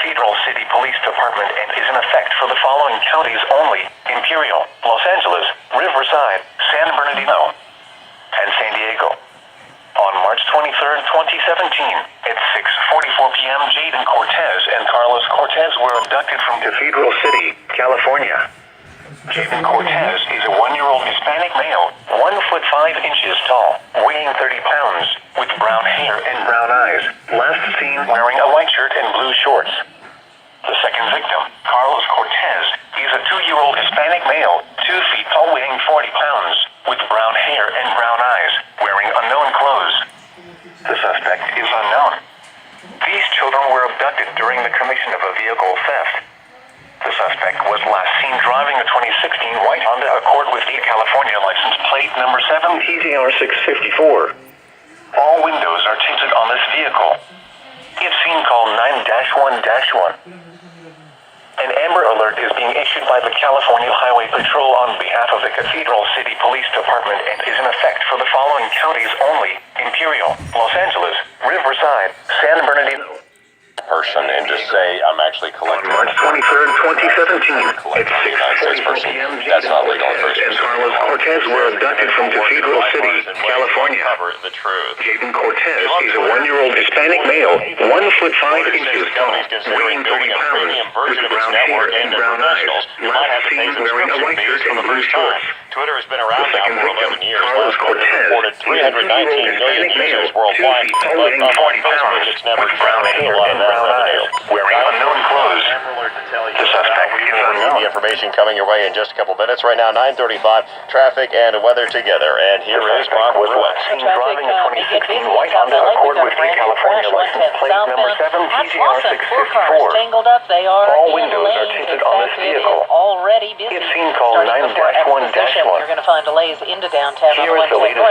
Cathedral City Police Department and is in effect for the following counties only: Imperial, Los Angeles, Riverside, San Bernardino, and San Diego. On March 23, 2017, at 6:44 p.m., Jaden Cortez and Carlos Cortez were abducted from Cathedral City, California. Jaden Cortez is a 1-year-old Hispanic male, 1 foot 5 inches tall, weighing 30 pounds, with brown hair and brown eyes, last seen wearing a white shirt and blue shorts. The second victim, Carlos Cortez, is a 2-year-old Hispanic male, 2 feet tall, weighing 40 pounds, with brown hair and brown eyes, wearing unknown clothes. The suspect is unknown. These children were abducted during the commission of a vehicle theft. The suspect was last seen driving a 2016 white Honda Accord with the California license plate number 7 TZR654. All windows are tinted on this vehicle. If seen, call 9-1-1. An Amber Alert is being issued by the California Highway Patrol on behalf of the Cathedral City Police Department and is in effect for the following counties only: Imperial, Los Angeles, Riverside, San Bernardino. Person and just say I'm actually collecting. On March 23rd, 2017, at 6:44 p.m., That's not legal in and Carlos Cortez were abducted from Cathedral City, California. The truth. Jaden Cortez is a 1-year-old Hispanic male, 1 foot 5 inches tall, weighing 30 pounds, with brown hair and brown eyes, last seen wearing a white shirt and blue shorts. Twitter has been around now for 11 years. Carlos Cortez, reported 319 million users worldwide, but on Facebook it's never brown hair and brown eyes, wearing unknown clothes. The suspect is unknown. The information coming your way in just a couple minutes. Right now, 9:35, traffic and weather together. And here is Mark with what's driving a 2016 white Honda Accord with the California license plate number 7 TZR654. All windows are tinted on this vehicle. Already busy. If seen, call 9-1-1. You're going to find delays into downtown. Here is the latest.